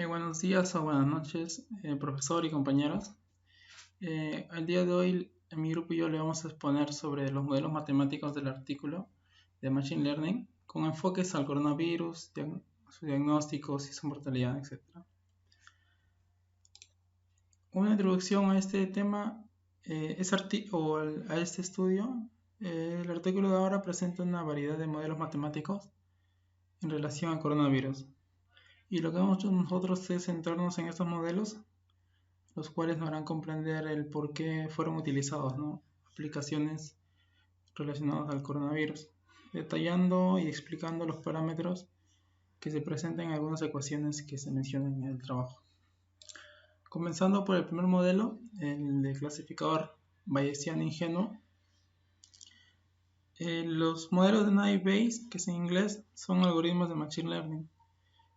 Buenos días o buenas noches, profesor y compañeros. El día de hoy, mi grupo y yo le vamos a exponer sobre los modelos matemáticos del artículo de Machine Learning con enfoques al coronavirus, su diagnóstico, su mortalidad, etc. Una introducción a este tema a este estudio. El artículo de ahora presenta una variedad de modelos matemáticos en relación al coronavirus. Y lo que vamos a hacer nosotros es centrarnos en estos modelos, los cuales nos harán comprender el por qué fueron utilizados, ¿no? Aplicaciones relacionadas al coronavirus, detallando y explicando los parámetros que se presentan en algunas ecuaciones que se mencionan en el trabajo. Comenzando por el primer modelo, el de clasificador bayesiano ingenuo. Los modelos de naive Bayes, que es en inglés, son algoritmos de Machine Learning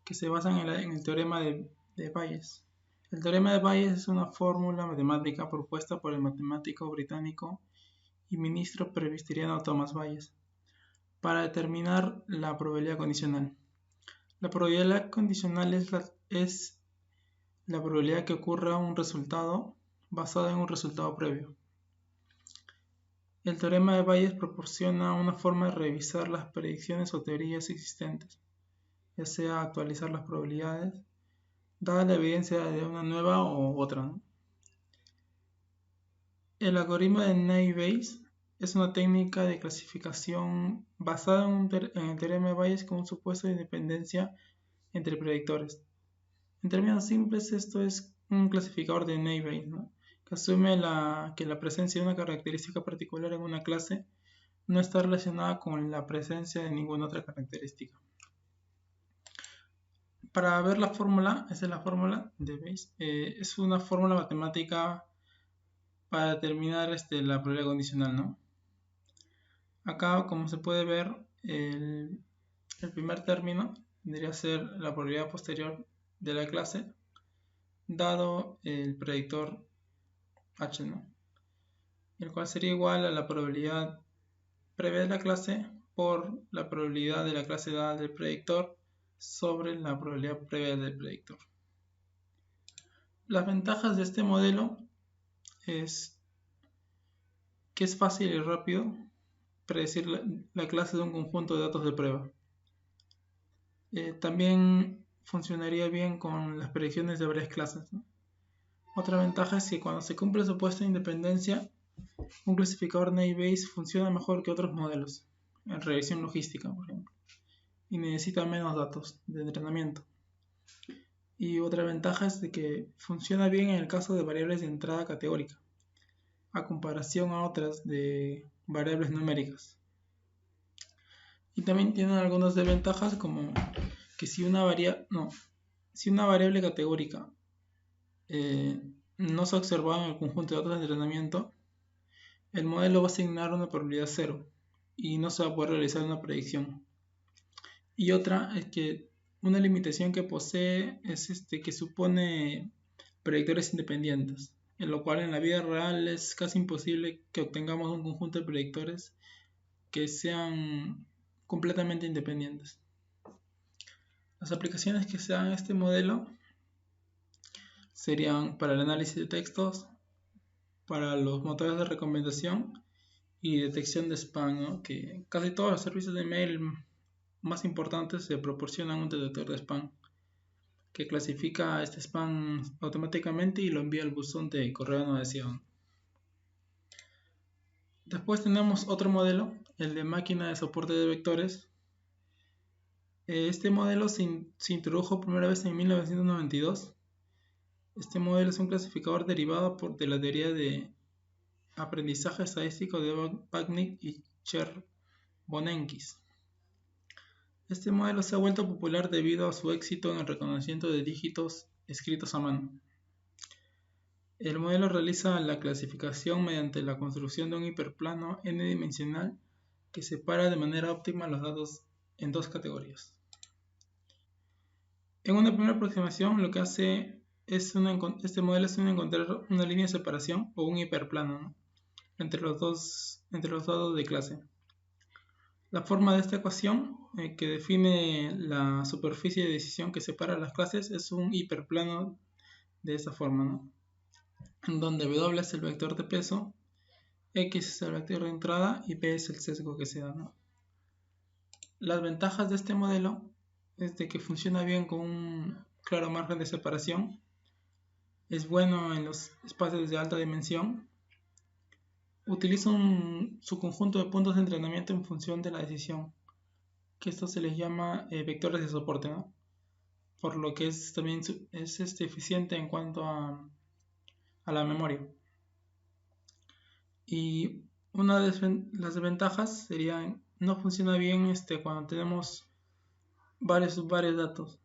que se basan en el teorema de Bayes. El teorema de Bayes es una fórmula matemática propuesta por el matemático británico y ministro presbiteriano Thomas Bayes para determinar la probabilidad condicional. La probabilidad condicional es la probabilidad que ocurra un resultado basado en un resultado previo. El teorema de Bayes proporciona una forma de revisar las predicciones o teorías existentes, ya sea actualizar las probabilidades, dada la evidencia de una nueva o otra, ¿no? El algoritmo de naive Bayes es una técnica de clasificación basada en el teorema de Bayes con un supuesto de independencia entre predictores. En términos simples, esto es un clasificador de naive Bayes, ¿no? Que asume que la presencia de una característica particular en una clase no está relacionada con la presencia de ninguna otra característica. Para ver la fórmula, esa es la fórmula de Bayes. Es una fórmula matemática para determinar la probabilidad condicional, ¿no? Acá, como se puede ver, el primer término vendría a ser la probabilidad posterior de la clase dado el predictor h, ¿no? El cual sería igual a la probabilidad previa de la clase por la probabilidad de la clase dada del predictor sobre la probabilidad previa del predictor. Las ventajas de este modelo es que es fácil y rápido predecir la clase de un conjunto de datos de prueba. También funcionaría bien con las predicciones de varias clases, ¿no? Otra ventaja es que cuando se cumple el supuesto de independencia, un clasificador naive Bayes funciona mejor que otros modelos, en regresión logística, por ejemplo, y necesita menos datos de entrenamiento. Y otra ventaja es de que funciona bien en el caso de variables de entrada categórica, a comparación a otras de variables numéricas. Y también tienen algunas desventajas, como que si una variable categórica no se ha observado en el conjunto de datos de entrenamiento, el modelo va a asignar una probabilidad 0 y no se va a poder realizar una predicción. Y otra es que una limitación que posee es que supone predictores independientes, en lo cual en la vida real es casi imposible que obtengamos un conjunto de predictores que sean completamente independientes. Las aplicaciones que se dan a este modelo serían para el análisis de textos, para los motores de recomendación y detección de spam, ¿no? Que casi todos los servicios de mail más importantes se proporcionan un detector de spam que clasifica este spam automáticamente y lo envía al buzón de correo no deseado. Después tenemos otro modelo, el de máquina de soporte de vectores. Este modelo se introdujo por primera vez en 1992. Este modelo es un clasificador derivado de la teoría de aprendizaje estadístico de Bagnick y Chervonenkis. Este modelo se ha vuelto popular debido a su éxito en el reconocimiento de dígitos escritos a mano. El modelo realiza la clasificación mediante la construcción de un hiperplano n-dimensional que separa de manera óptima los datos en dos categorías. En una primera aproximación, lo que hace este modelo es encontrar una línea de separación o un hiperplano, ¿no? entre los datos de clase. La forma de esta ecuación que define la superficie de decisión que separa las clases es un hiperplano de esta forma, ¿no? En donde W es el vector de peso, X es el vector de entrada y P es el sesgo que se da, ¿no? Las ventajas de este modelo es de que funciona bien con un claro margen de separación, es bueno en los espacios de alta dimensión, utiliza su conjunto de puntos de entrenamiento en función de la decisión, que esto se les llama vectores de soporte, ¿no? Por lo que es también eficiente en cuanto a la memoria. Y una de las desventajas sería no funciona bien cuando tenemos varios datos,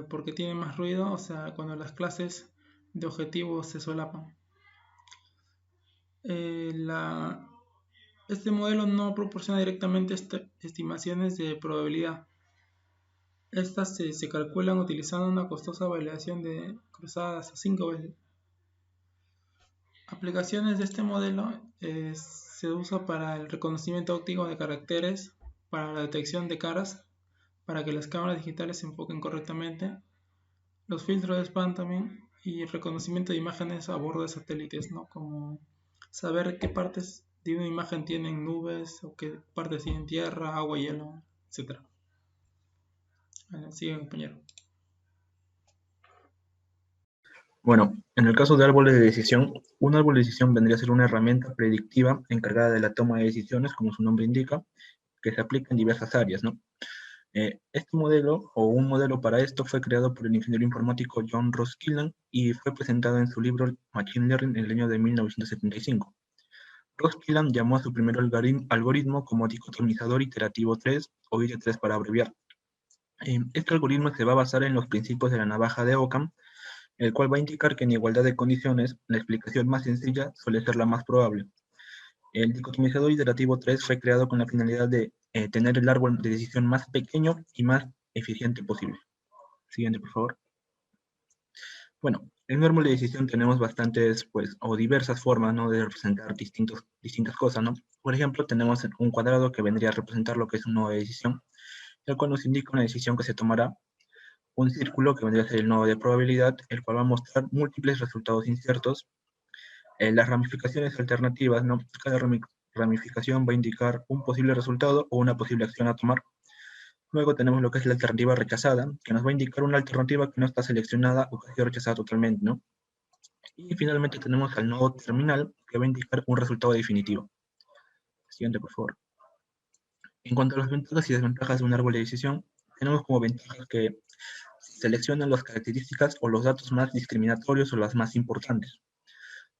porque tiene más ruido, o sea, cuando las clases de objetivos se solapan. Este modelo no proporciona directamente estimaciones de probabilidad. Estas se calculan utilizando una costosa validación de cruzada hasta 5 veces. Aplicaciones de este modelo se usa para el reconocimiento óptico de caracteres, para la detección de caras, para que las cámaras digitales se enfoquen correctamente, los filtros de spam también y el reconocimiento de imágenes a bordo de satélites, ¿no? Como saber qué partes de una imagen tienen nubes o qué partes tienen tierra, agua, hielo, etc. Sigue, compañero. Bueno, en el caso de árboles de decisión, un árbol de decisión vendría a ser una herramienta predictiva encargada de la toma de decisiones, como su nombre indica, que se aplica en diversas áreas, ¿no? Este modelo, o un modelo para esto, fue creado por el ingeniero informático John Ross Killian y fue presentado en su libro Machine Learning en el año de 1975. Ross Killian llamó a su primer algoritmo como dicotomizador iterativo 3, o IT3 para abreviar. Este algoritmo se va a basar en los principios de la navaja de Occam, el cual va a indicar que en igualdad de condiciones, la explicación más sencilla suele ser la más probable. El dicotomizador iterativo 3 fue creado con la finalidad de tener el árbol de decisión más pequeño y más eficiente posible. Siguiente, por favor. Bueno, en un árbol de decisión tenemos bastantes, pues, o diversas formas, ¿no?, de representar distintas cosas, ¿no? Por ejemplo, tenemos un cuadrado que vendría a representar lo que es un nodo de decisión, el cual nos indica una decisión que se tomará, un círculo que vendría a ser el nodo de probabilidad, el cual va a mostrar múltiples resultados inciertos. Las ramificaciones alternativas, ¿no? Cada ramificación va a indicar un posible resultado o una posible acción a tomar. Luego tenemos lo que es la alternativa rechazada, que nos va a indicar una alternativa que no está seleccionada o que ha sido rechazada totalmente, ¿no? Y finalmente tenemos al nodo terminal, que va a indicar un resultado definitivo. Siguiente, por favor. En cuanto a las ventajas y desventajas de un árbol de decisión, tenemos como ventajas que seleccionan las características o los datos más discriminatorios o las más importantes.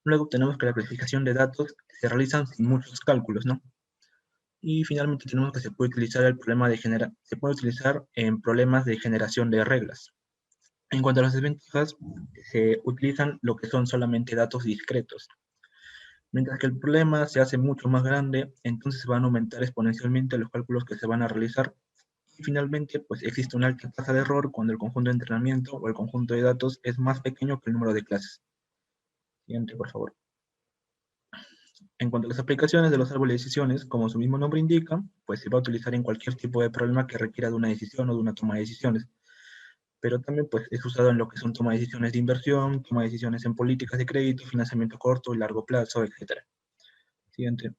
Luego tenemos que la clasificación de datos se realizan sin muchos cálculos, ¿no? Y finalmente tenemos que se puede utilizar se puede utilizar en problemas de generación de reglas. En cuanto a las desventajas, se utilizan lo que son solamente datos discretos. Mientras que el problema se hace mucho más grande, entonces se van a aumentar exponencialmente los cálculos que se van a realizar. Y finalmente, pues existe una alta tasa de error cuando el conjunto de entrenamiento o el conjunto de datos es más pequeño que el número de clases. Siguiente, por favor. En cuanto a las aplicaciones de los árboles de decisiones, como su mismo nombre indica, pues se va a utilizar en cualquier tipo de problema que requiera de una decisión o de una toma de decisiones. Pero también pues es usado en lo que son toma de decisiones de inversión, toma de decisiones en políticas de crédito, financiamiento corto y largo plazo, etc. Siguiente.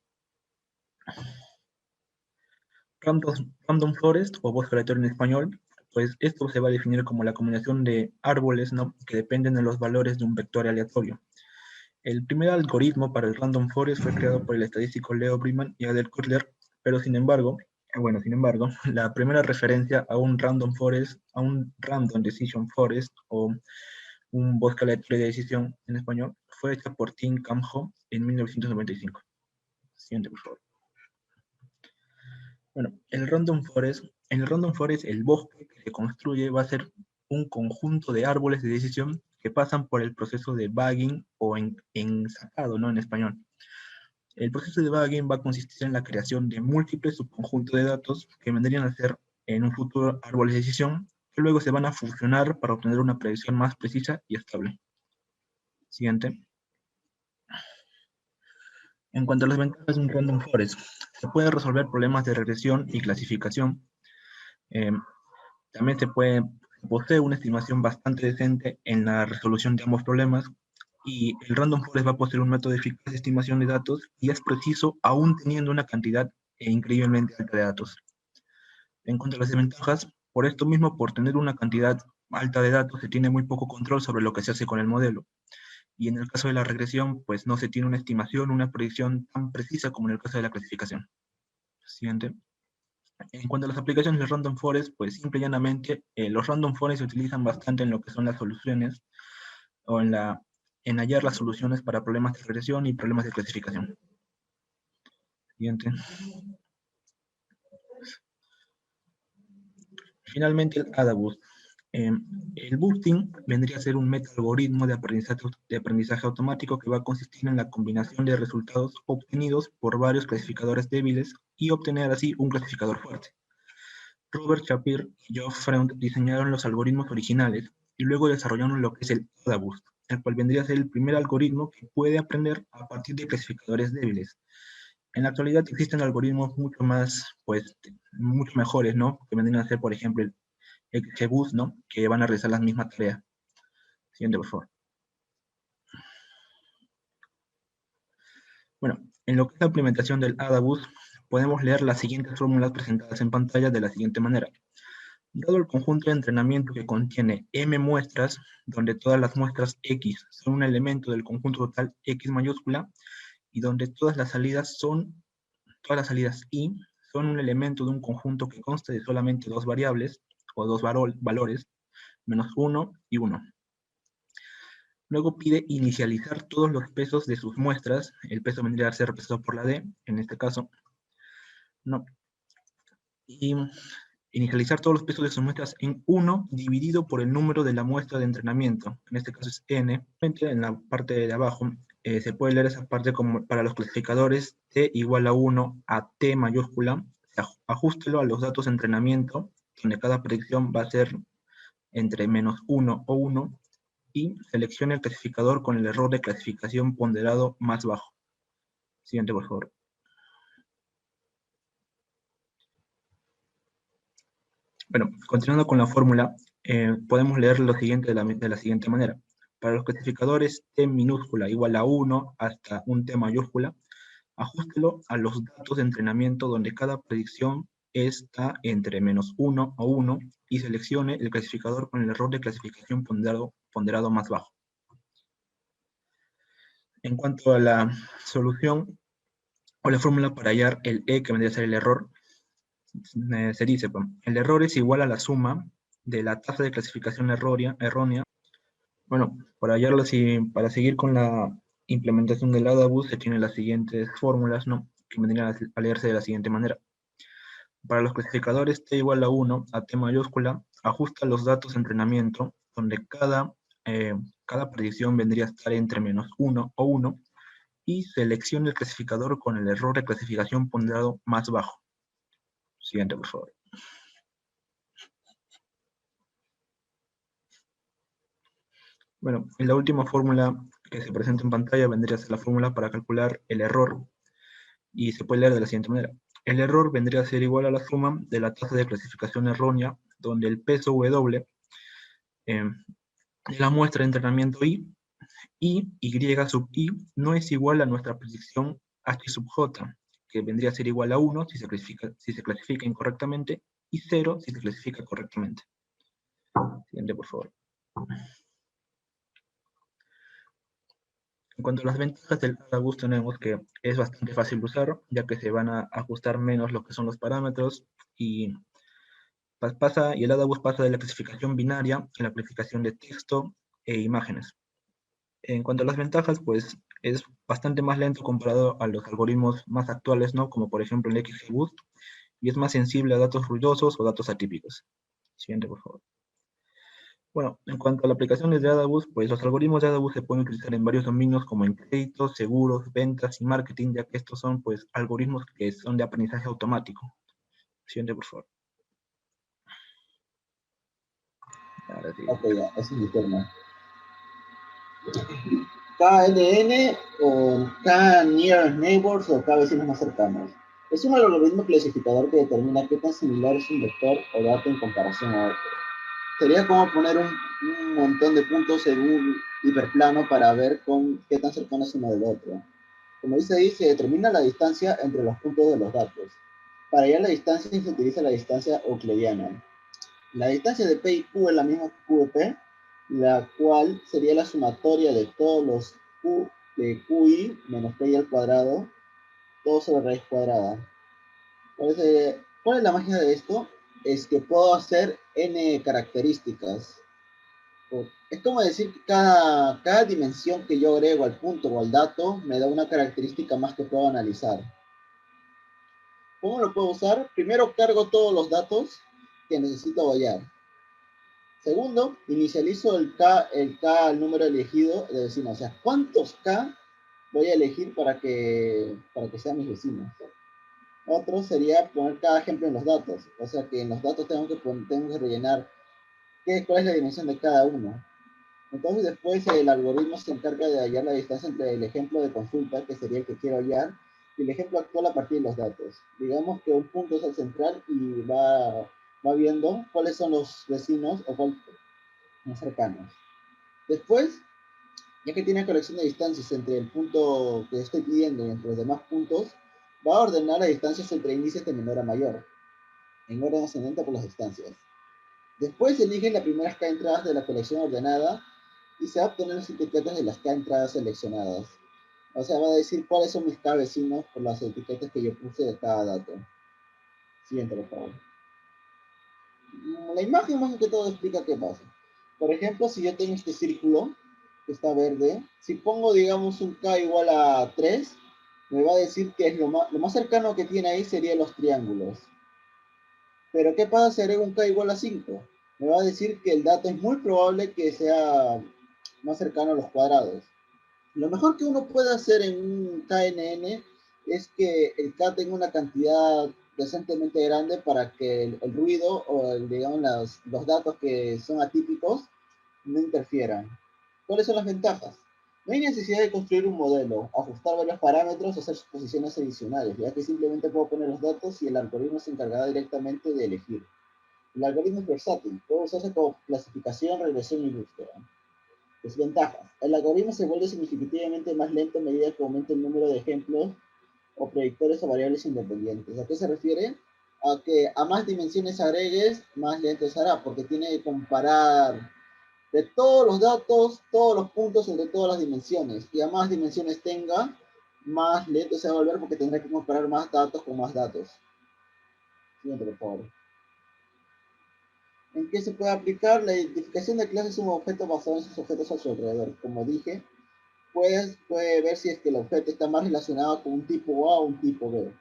Random forest, o bosque aleatorio en español, pues esto se va a definir como la combinación de árboles, ¿no?, que dependen de los valores de un vector aleatorio. El primer algoritmo para el random forest fue creado por el estadístico Leo Bridman y Adel Cutler, pero sin embargo, la primera referencia a un random forest, a un random decision forest, o un bosque aleatorio de decisión en español, fue hecha por Tim Camjo en 1995. Siguiente, por favor. Bueno, en el random forest, el bosque que se construye va a ser un conjunto de árboles de decisión que pasan por el proceso de bagging o ensacado, ¿no?, en español. El proceso de bagging va a consistir en la creación de múltiples subconjuntos de datos que vendrían a ser en un futuro árboles de decisión, que luego se van a fusionar para obtener una predicción más precisa y estable. Siguiente. En cuanto a las ventajas de un random forest, se puede resolver problemas de regresión y clasificación. Eh, También posee una estimación bastante decente en la resolución de ambos problemas, y el random forest va a poseer un método eficaz de estimación de datos y es preciso aún teniendo una cantidad increíblemente alta de datos. En cuanto a las desventajas, por esto mismo, por tener una cantidad alta de datos, se tiene muy poco control sobre lo que se hace con el modelo. Y en el caso de la regresión, pues no se tiene una estimación, una predicción tan precisa como en el caso de la clasificación. Siguiente. En cuanto a las aplicaciones de Random Forest, pues simple y llanamente, los Random Forest se utilizan bastante en lo que son las soluciones o en hallar las soluciones para problemas de regresión y problemas de clasificación. Siguiente. Finalmente, el AdaBoost. El boosting vendría a ser un meta-algoritmo de aprendizaje automático que va a consistir en la combinación de resultados obtenidos por varios clasificadores débiles y obtener así un clasificador fuerte. Robert Shapiro y Geoff Freund diseñaron los algoritmos originales y luego desarrollaron lo que es el AdaBoost, el cual vendría a ser el primer algoritmo que puede aprender a partir de clasificadores débiles. En la actualidad existen algoritmos mucho más, pues, mucho mejores, ¿no? Que vendrían a ser, por ejemplo, el XGBoost, ¿no? Que van a realizar las mismas tareas. Siguiente, por favor. Bueno, en lo que es la implementación del AdaBoost, podemos leer las siguientes fórmulas presentadas en pantalla de la siguiente manera. Dado el conjunto de entrenamiento que contiene m muestras, donde todas las muestras X son un elemento del conjunto total X mayúscula, y donde todas las salidas Y son un elemento de un conjunto que consta de solamente dos variables, o dos valores, menos 1 y 1. Luego pide inicializar todos los pesos de sus muestras. El peso vendría a ser representado por la D, en este caso. No. Y inicializar todos los pesos de sus muestras en 1 dividido por el número de la muestra de entrenamiento. En este caso es N. En la parte de abajo se puede leer esa parte como para los clasificadores T igual a 1 a T mayúscula. Ajústelo a los datos de entrenamiento, donde cada predicción va a ser entre menos 1 o 1, y seleccione el clasificador con el error de clasificación ponderado más bajo. Siguiente, por favor. Bueno, continuando con la fórmula, podemos leer lo siguiente de la siguiente manera. Para los clasificadores T minúscula igual a 1 hasta un T mayúscula, ajústelo a los datos de entrenamiento donde cada predicción está entre menos 1 o 1 y seleccione el clasificador con el error de clasificación ponderado más bajo. En cuanto a la solución o la fórmula para hallar el E, que vendría a ser el error, se dice, el error es igual a la suma de la tasa de clasificación errónea. Bueno, para hallarlo, para seguir con la implementación del AdaBoost, se tienen las siguientes fórmulas, ¿no? Que vendrían a leerse de la siguiente manera. Para los clasificadores T igual a 1 a T mayúscula, ajusta los datos de entrenamiento, donde cada predicción vendría a estar entre menos 1 o 1, y seleccione el clasificador con el error de clasificación ponderado más bajo. Siguiente, por favor. Bueno, en la última fórmula que se presenta en pantalla vendría a ser la fórmula para calcular el error, y se puede leer de la siguiente manera. El error vendría a ser igual a la suma de la tasa de clasificación errónea, donde el peso W de la muestra de entrenamiento Y sub I no es igual a nuestra predicción H sub J, que vendría a ser igual a 1 si se clasifica incorrectamente, y 0 si se clasifica correctamente. Siguiente, por favor. En cuanto a las ventajas del AdaBoost, tenemos que es bastante fácil de usar, ya que se van a ajustar menos lo que son los parámetros, y el AdaBoost pasa de la clasificación binaria a la clasificación de texto e imágenes. En cuanto a las ventajas, pues es bastante más lento comparado a los algoritmos más actuales, ¿no? Como por ejemplo el XGBoost, y es más sensible a datos ruidosos o datos atípicos. Siguiente, por favor. Bueno, en cuanto a las aplicaciones de AdaBoost, pues los algoritmos de AdaBoost se pueden utilizar en varios dominios como en créditos, seguros, ventas y marketing, ya que estos son pues algoritmos que son de aprendizaje automático. Siguiente, por favor. Ahora sí. Ok, ya, ese es mi turno. KNN o K Nearest Neighbors o K vecinos más cercanos. Es un algoritmo clasificador que determina qué tan similar es un vector o dato en comparación a otro. Sería como poner un montón de puntos en un hiperplano para ver qué tan cercano es uno del otro. Como dice ahí, se determina la distancia entre los puntos de los datos. Para hallar la distancia se utiliza la distancia euclidiana. La distancia de P y Q es la misma que Q de P, la cual sería la sumatoria de todos los Q de QI menos P al cuadrado, todo sobre raíz cuadrada. ¿Cuál es la magia de esto? Es que puedo hacer n características. Es como decir que cada dimensión que yo agrego al punto o al dato me da una característica más que puedo analizar. ¿Cómo lo puedo usar? Primero cargo todos los datos que necesito hallar. Segundo, inicializo el K al número elegido de vecinos. O sea, ¿cuántos K voy a elegir para que sean mis vecinos? Otro sería poner cada ejemplo en los datos. O sea, que en los datos tengo que rellenar cuál es la dimensión de cada uno. Entonces después el algoritmo se encarga de hallar la distancia entre el ejemplo de consulta, que sería el que quiero hallar, y el ejemplo actual a partir de los datos. Digamos que un punto es el central y va viendo cuáles son los vecinos o cuáles más cercanos. Después, ya que tiene corrección de distancias entre el punto que estoy pidiendo y entre los demás puntos, va a ordenar las distancias entre índices de menor a mayor, en orden ascendente por las distancias. Después elige las primeras K entradas de la colección ordenada y se va a obtener las etiquetas de las K entradas seleccionadas. O sea, va a decir cuáles son mis K vecinos por las etiquetas que yo puse de cada dato. Siguiente, por favor. La imagen más que todo explica qué pasa. Por ejemplo, si yo tengo este círculo que está verde, si pongo, digamos, un K igual a 3, me va a decir que es lo más cercano que tiene ahí serían los triángulos. Pero ¿qué pasa si agrego un K igual a 5? Me va a decir que el dato es muy probable que sea más cercano a los cuadrados. Lo mejor que uno puede hacer en un KNN es que el K tenga una cantidad decentemente grande para que el ruido o digamos los datos que son atípicos no interfieran. ¿Cuáles son las ventajas? No hay necesidad de construir un modelo, ajustar varios parámetros o hacer suposiciones adicionales, ya que simplemente puedo poner los datos y el algoritmo se encargará directamente de elegir. El algoritmo es versátil, puede usarse como clasificación, regresión y búsqueda. Desventajas. El algoritmo se vuelve significativamente más lento a medida que aumenta el número de ejemplos o predictores o variables independientes. ¿A qué se refiere? A que a más dimensiones agregues, más lento será, porque tiene que comparar de todos los datos, todos los puntos entre todas las dimensiones. Y a más dimensiones tenga, más lento se va a volver porque tendrá que comparar más datos con más datos. Siguiente, por favor. ¿En qué se puede aplicar? La identificación de clases es un objeto basado en sus objetos a su alrededor. Como dije, puede ver si es que el objeto está más relacionado con un tipo A o un tipo B.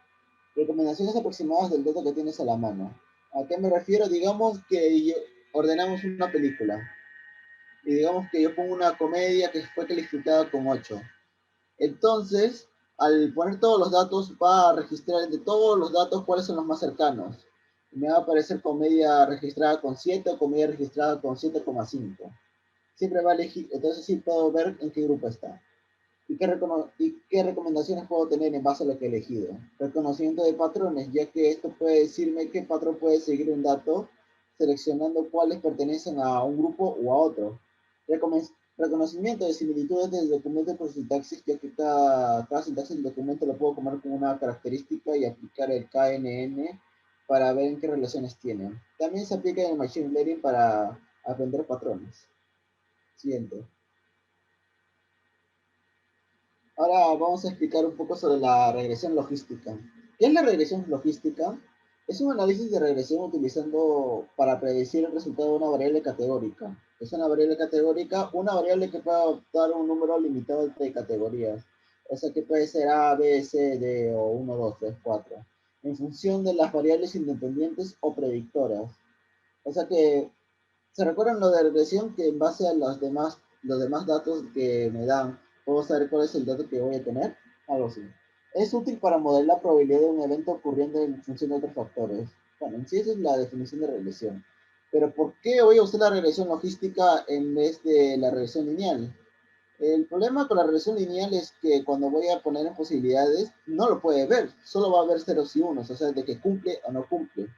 Recomendaciones aproximadas del dato que tienes a la mano. ¿A qué me refiero? Digamos que ordenamos una película. Y digamos que yo pongo una comedia que fue calificada con 8. Entonces, al poner todos los datos, va a registrar entre todos los datos cuáles son los más cercanos. Y me va a aparecer comedia registrada con 7 o comedia registrada con 7,5. Siempre va a elegir, entonces sí puedo ver en qué grupo está. ¿Y qué recomendaciones puedo tener en base a lo que he elegido? Reconocimiento de patrones, ya que esto puede decirme qué patrón puede seguir un dato, seleccionando cuáles pertenecen a un grupo o a otro. Reconocimiento de similitudes del documento por sintaxis, ya que cada sintaxis del documento lo puedo tomar como una característica y aplicar el KNN para ver en qué relaciones tienen. También se aplica en el Machine Learning para aprender patrones. Siguiente. Ahora vamos a explicar un poco sobre la regresión logística. ¿Qué es la regresión logística? Es un análisis de regresión utilizando para predecir el resultado de una variable categórica. Es una variable categórica, una variable que puede adoptar un número limitado de categorías. O sea que puede ser A, B, C, D o 1, 2, 3, 4. En función de las variables independientes o predictoras. O sea que, ¿se recuerdan lo de regresión? Que en base a los demás datos que me dan, puedo saber cuál es el dato que voy a tener, algo así. Es útil para modelar la probabilidad de un evento ocurriendo en función de otros factores. Bueno, en sí esa es la definición de regresión. Pero ¿por qué voy a usar la regresión logística en vez de la regresión lineal? El problema con la regresión lineal es que cuando voy a poner en posibilidades, no lo puede ver, solo va a ver ceros y unos, o sea, de que cumple o no cumple.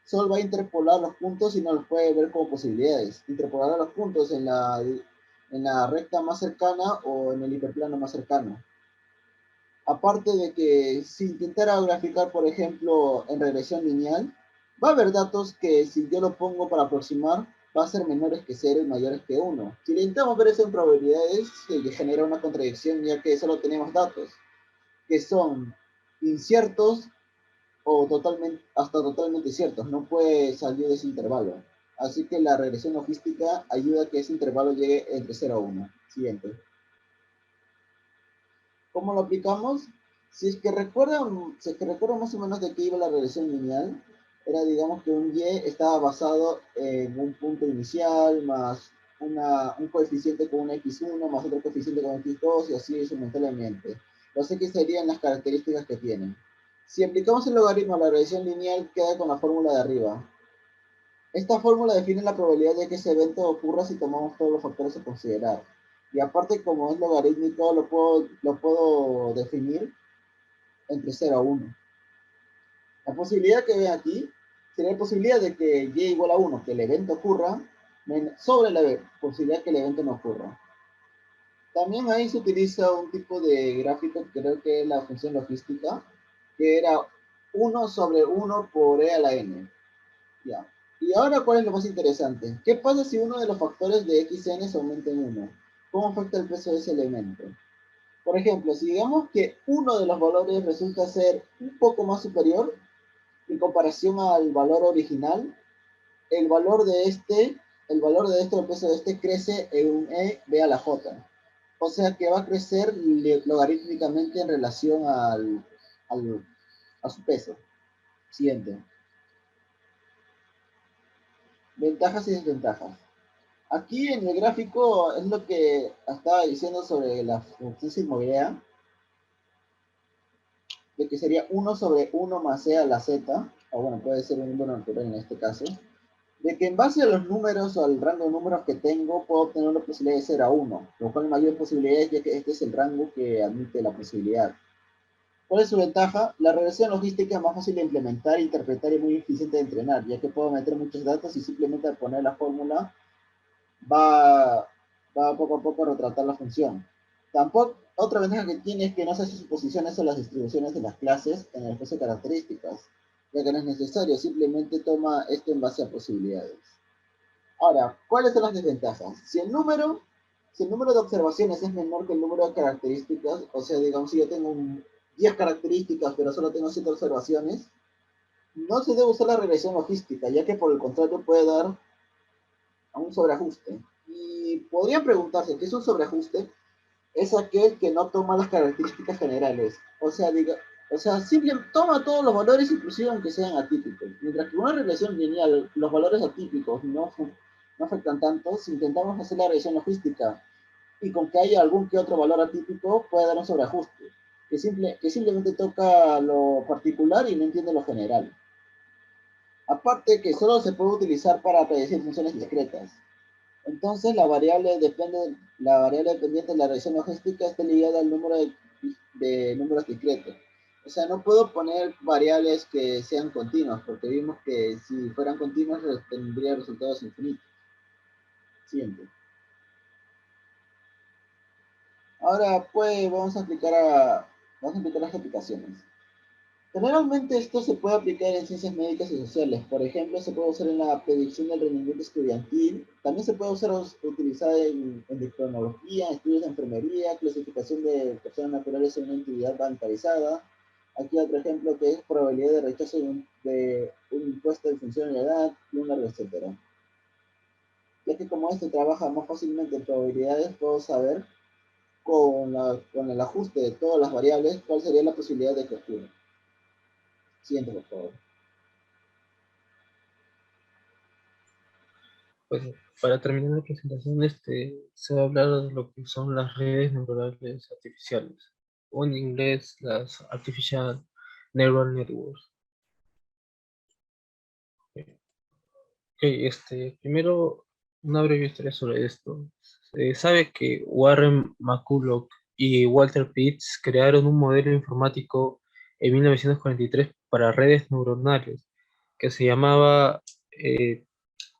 Solo va a interpolar los puntos y no los puede ver como posibilidades. Interpolará los puntos en la recta más cercana o en el hiperplano más cercano. Aparte de que si intentara graficar, por ejemplo, en regresión lineal, va a haber datos que si yo lo pongo para aproximar, va a ser menores que 0 y mayores que 1. Si intentamos ver eso en probabilidades, se genera una contradicción ya que solo tenemos datos que son inciertos o hasta totalmente ciertos. No puede salir de ese intervalo. Así que la regresión logística ayuda a que ese intervalo llegue entre 0 a 1. Siguiente. ¿Cómo lo aplicamos? Si es que recuerdan más o menos de qué iba la regresión lineal, era digamos que un y estaba basado en un punto inicial más un coeficiente con un x1 más otro coeficiente con x2 y así sucesivamente. Los x serían las características que tienen. Si aplicamos el logaritmo a la regresión lineal, queda con la fórmula de arriba. Esta fórmula define la probabilidad de que ese evento ocurra si tomamos todos los factores a considerar. Y aparte, como es logarítmico, lo puedo definir entre 0 a 1. La posibilidad que ven aquí sería la posibilidad de que y igual a 1, que el evento ocurra, sobre la posibilidad que el evento no ocurra. También ahí se utiliza un tipo de gráfico que creo que es la función logística, que era 1 sobre 1 por e a la n. Ya. Y ahora, ¿cuál es lo más interesante? ¿Qué pasa si uno de los factores de xn se aumenta en 1? ¿Cómo afecta el peso de ese elemento? Por ejemplo, si digamos que uno de los valores resulta ser un poco más superior en comparación al valor original, el valor de este, el peso de este crece en un b a la j. O sea que va a crecer logarítmicamente en relación a su peso. Siguiente. Ventajas y desventajas. Aquí en el gráfico es lo que estaba diciendo sobre la función sigmoidea, de que sería 1 sobre 1 más e a la z, o bueno, puede ser un número natural en este caso, de que en base a los números o al rango de números que tengo, puedo obtener una posibilidad de 0 a 1, lo cual mayor posibilidad es ya que este es el rango que admite la posibilidad. ¿Cuál es su ventaja? La regresión logística es más fácil de implementar, interpretar y muy eficiente de entrenar, ya que puedo meter muchos datos y simplemente al poner la fórmula va, va poco a poco a retratar la función. Tampoco, otra ventaja que tiene es que no se hace suposiciones a las distribuciones de las clases en el espacio de características, ya que no es necesario, simplemente toma esto en base a posibilidades. Ahora, ¿cuáles son las desventajas? Si el número de observaciones es menor que el número de características, o sea, digamos, si yo tengo 10 características, pero solo tengo 7 observaciones, no se debe usar la regresión logística, ya que por el contrario puede dar a un sobreajuste. Y podrían preguntarse, ¿qué es un sobreajuste? Es aquel que no toma las características generales. Toma todos los valores, inclusive aunque sean atípicos. Mientras que una regresión lineal, los valores atípicos no afectan tanto. Si intentamos hacer la regresión logística y con que haya algún que otro valor atípico, puede dar un sobreajuste, que simplemente toca lo particular y no entiende lo general. Aparte que solo se puede utilizar para predecir funciones discretas. Entonces, la variable dependiente de la regresión logística está ligada al número de números discretos. O sea, no puedo poner variables que sean continuas, porque vimos que si fueran continuas tendría resultados infinitos. Siguiente. Ahora, pues, vamos a aplicar las aplicaciones. Generalmente esto se puede aplicar en ciencias médicas y sociales. Por ejemplo, se puede usar en la predicción del rendimiento estudiantil. También se puede utilizar en endocrinología, estudios de enfermería, clasificación de personas naturales en una entidad bancarizada. Aquí otro ejemplo que es probabilidad de rechazo de un impuesto en función de la edad y un largo etcétera. Ya que como este trabaja más fácilmente en probabilidades, puedo saber con el ajuste de todas las variables cuál sería la posibilidad de que ocurra. Siguiente, por favor. Pues para terminar la presentación, se va a hablar de lo que son las redes neuronales artificiales, o en inglés las Artificial Neural Networks. Ok, primero una breve historia sobre esto. Se sabe que Warren McCulloch y Walter Pitts crearon un modelo informático en 1943 para redes neuronales que se llamaba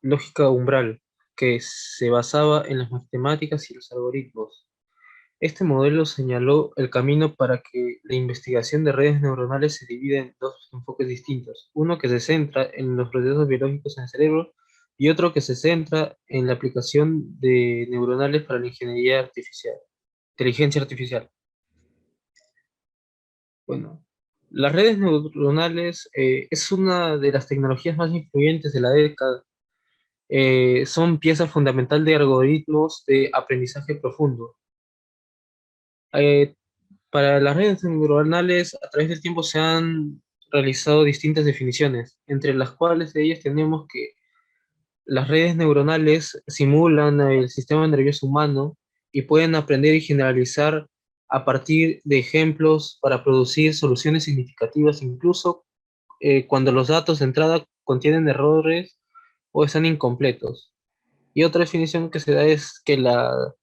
lógica umbral, que se basaba en las matemáticas y los algoritmos. Este modelo señaló el camino para que la investigación de redes neuronales se divida en dos enfoques distintos, uno que se centra en los procesos biológicos en el cerebro y otro que se centra en la aplicación de neuronales para la ingeniería artificial, inteligencia artificial. Bueno, las redes neuronales es una de las tecnologías más influyentes de la década. Son pieza fundamental de algoritmos de aprendizaje profundo. Eh, Para las redes neuronales, a través del tiempo se han realizado distintas definiciones, entre las cuales de ellas tenemos que las redes neuronales simulan el sistema nervioso humano y pueden aprender y generalizar a partir de ejemplos para producir soluciones significativas, incluso cuando los datos de entrada contienen errores o están incompletos. Y otra definición que se da es que las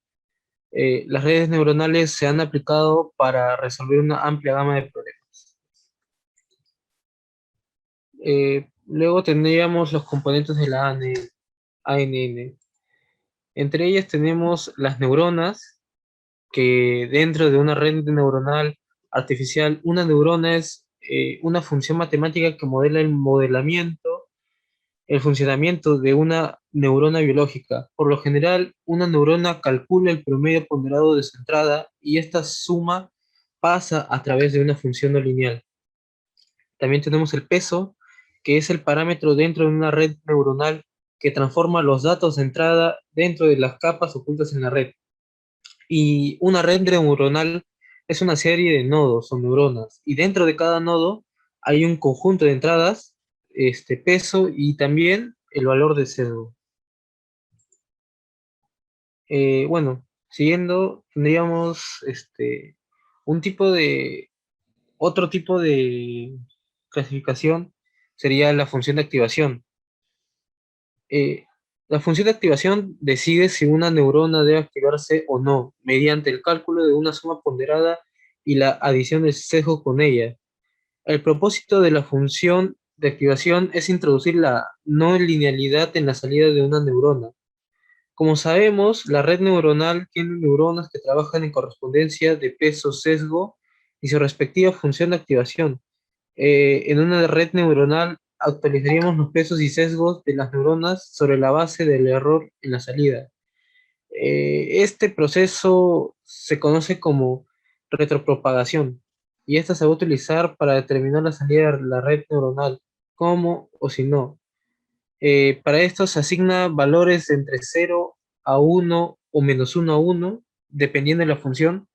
redes neuronales se han aplicado para resolver una amplia gama de problemas. Luego tendríamos los componentes de la ANN. Entre ellas tenemos las neuronas, que dentro de una red neuronal artificial, una neurona es una función matemática que modela el funcionamiento de una neurona biológica. Por lo general, una neurona calcula el promedio ponderado de su entrada y esta suma pasa a través de una función no lineal. También tenemos el peso, que es el parámetro dentro de una red neuronal que transforma los datos de entrada dentro de las capas ocultas en la red. Y una red neuronal es una serie de nodos o neuronas, y dentro de cada nodo hay un conjunto de entradas, peso y también el valor de sesgo. Bueno, siguiendo, tendríamos un tipo de, otro tipo de clasificación sería la función de activación. Eh, la función de activación decide si una neurona debe activarse o no, mediante el cálculo de una suma ponderada y la adición de sesgo con ella. El propósito de la función de activación es introducir la no linealidad en la salida de una neurona. Como sabemos, la red neuronal tiene neuronas que trabajan en correspondencia de peso, sesgo y su respectiva función de activación. En una red neuronal actualizaríamos los pesos y sesgos de las neuronas sobre la base del error en la salida. Este proceso se conoce como retropropagación y esta se va a utilizar para determinar la salida de la red neuronal, cómo o si no. Para esto se asigna valores entre 0 a 1 o -1 a 1, dependiendo de la función,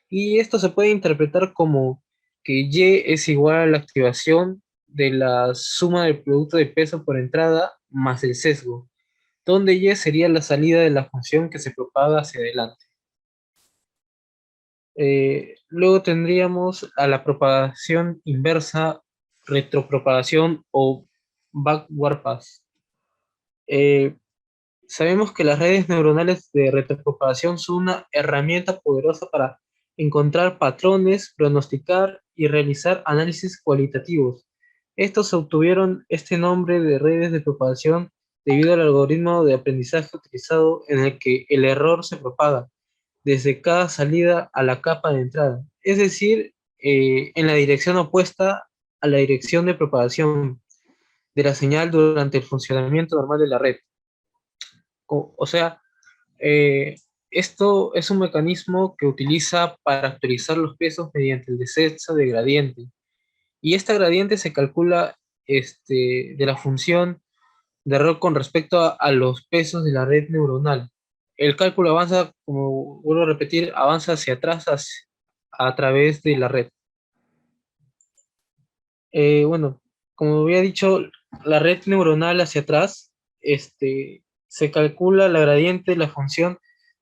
y esto se puede interpretar como que Y es igual a la activación de la suma del producto de peso por entrada más el sesgo, donde Y sería la salida de la función que se propaga hacia adelante. Luego tendríamos a la propagación inversa, retropropagación o backward pass. Sabemos que las redes neuronales de retropropagación son una herramienta poderosa para encontrar patrones, pronosticar y realizar análisis cualitativos. Estos obtuvieron este nombre de redes de propagación debido al algoritmo de aprendizaje utilizado en el que el error se propaga desde cada salida a la capa de entrada, es decir, en la dirección opuesta a la dirección de propagación de la señal durante el funcionamiento normal de la red. O sea, eh, esto es un mecanismo que utiliza para actualizar los pesos mediante el descenso de gradiente. Y esta gradiente se calcula de la función de error con respecto a los pesos de la red neuronal. El cálculo avanza, como vuelvo a repetir, avanza hacia atrás a través de la red. Bueno, como había dicho, la red neuronal hacia atrás, se calcula la gradiente de la función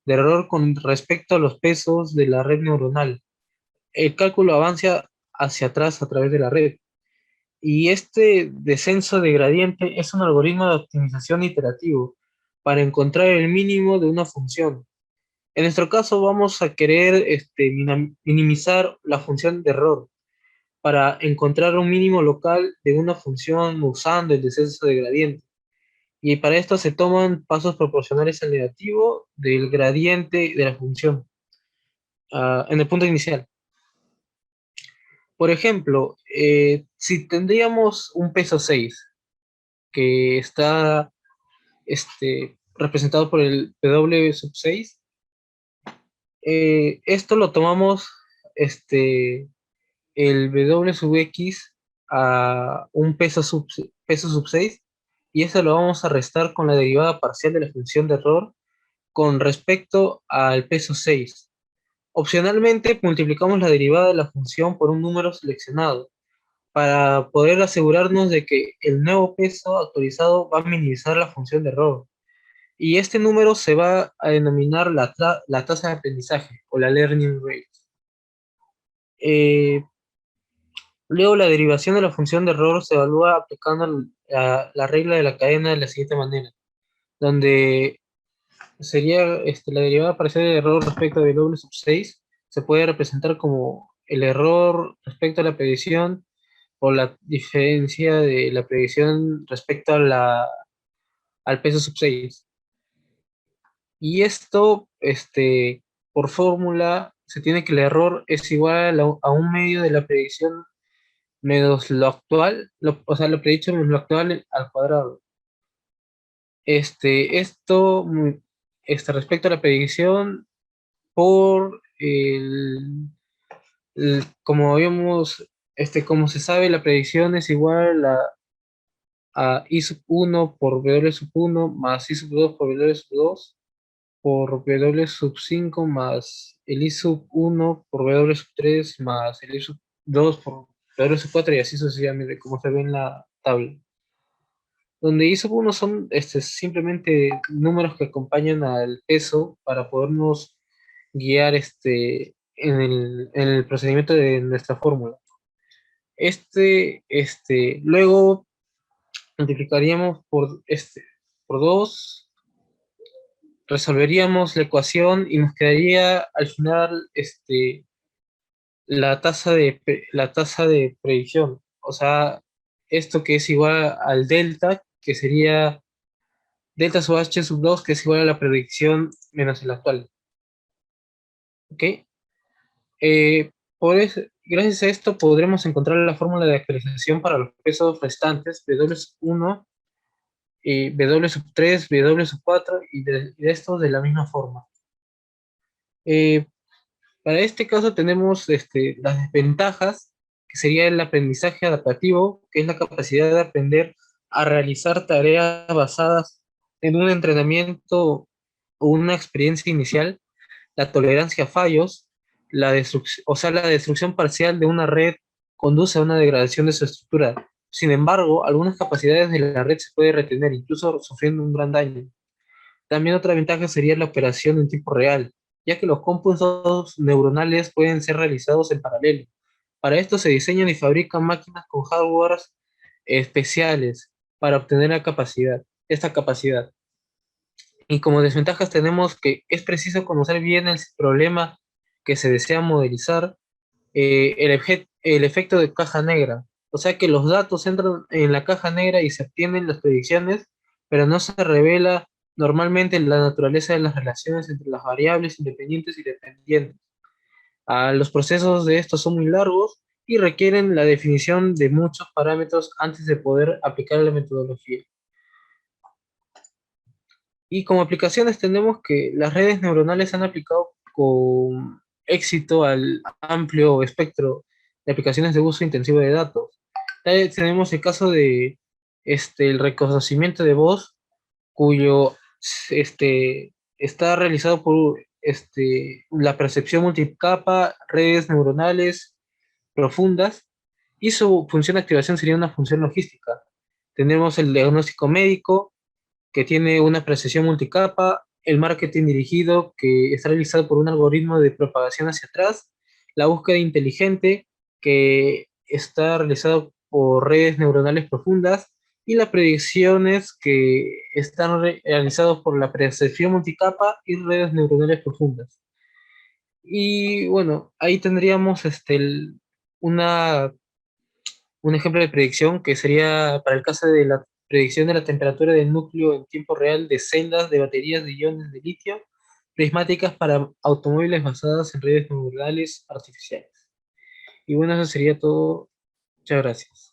de error con respecto a los pesos de la red neuronal. El cálculo avanza hacia atrás a través de la red. Y este descenso de gradiente es un algoritmo de optimización iterativo para encontrar el mínimo de una función. En nuestro caso vamos a querer minimizar la función de error para encontrar un mínimo local de una función usando el descenso de gradiente. Y para esto se toman pasos proporcionales al negativo del gradiente de la función en el punto inicial. Por ejemplo, si tendríamos un peso 6 que está representado por el W sub 6, esto lo tomamos el W sub X a un peso sub 6 y eso lo vamos a restar con la derivada parcial de la función de error con respecto al peso 6. Opcionalmente, multiplicamos la derivada de la función por un número seleccionado para poder asegurarnos de que el nuevo peso actualizado va a minimizar la función de error. Y este número se va a denominar la tasa de aprendizaje o la learning rate. Luego, la derivación de la función de error se evalúa aplicando la regla de la cadena de la siguiente manera, donde sería la derivada parcial del error respecto de W sub 6 se puede representar como el error respecto a la predicción o la diferencia de la predicción respecto a al peso sub 6. Y esto, por fórmula, se tiene que el error es igual a un medio de la predicción menos lo actual, o sea, lo predicho menos lo actual al cuadrado. Esto, respecto a la predicción, por como vimos, como se sabe, la predicción es igual a I sub 1 por W sub 1 más I sub 2 por W sub 2 por W sub 5 más el I sub 1 por W sub 3 más el I sub 2 por W sub 4 y así sucesivamente, como se ve en la tabla. Donde I sub 1 son simplemente números que acompañan al peso para podernos guiar en el procedimiento de nuestra fórmula. Luego multiplicaríamos por 2, resolveríamos la ecuación y nos quedaría al final la tasa de predicción. O sea, esto que es igual al delta, que sería delta sub h sub 2, que es igual a la predicción menos el actual. ¿Ok? Gracias a esto podremos encontrar la fórmula de actualización para los pesos restantes, W sub 1, W sub 3, W sub 4 y de estos de la misma forma. Para este caso tenemos las desventajas, que sería el aprendizaje adaptativo, que es la capacidad de aprender a realizar tareas basadas en un entrenamiento o una experiencia inicial, la tolerancia a fallos, la destrucción parcial de una red conduce a una degradación de su estructura. Sin embargo, algunas capacidades de la red se pueden retener, incluso sufriendo un gran daño. También otra ventaja sería la operación en tiempo real, ya que los cómputos neuronales pueden ser realizados en paralelo. Para esto se diseñan y fabrican máquinas con hardware especiales para obtener esta capacidad. Y como desventajas tenemos que es preciso conocer bien el problema que se desea modelizar, el efecto de caja negra. O sea que los datos entran en la caja negra y se obtienen las predicciones, pero no se revela normalmente la naturaleza de las relaciones entre las variables independientes y dependientes. Los procesos de estos son muy largos y requieren la definición de muchos parámetros antes de poder aplicar la metodología. Y como aplicaciones tenemos que las redes neuronales han aplicado con éxito al amplio espectro de aplicaciones de uso intensivo de datos. Tenemos el caso de el reconocimiento de voz, cuyo está realizado por la percepción multicapa, redes neuronales profundas, y su función de activación sería una función logística. Tenemos el diagnóstico médico, que tiene una precisión multicapa, el marketing dirigido, que está realizado por un algoritmo de propagación hacia atrás, la búsqueda inteligente, que está realizado por redes neuronales profundas, y las predicciones que están realizadas por la percepción multicapa y redes neuronales profundas. Y bueno, ahí tendríamos una, un ejemplo de predicción que sería para el caso de la predicción de la temperatura del núcleo en tiempo real de celdas de baterías de iones de litio prismáticas para automóviles basadas en redes neuronales artificiales. Y bueno, eso sería todo. Muchas gracias.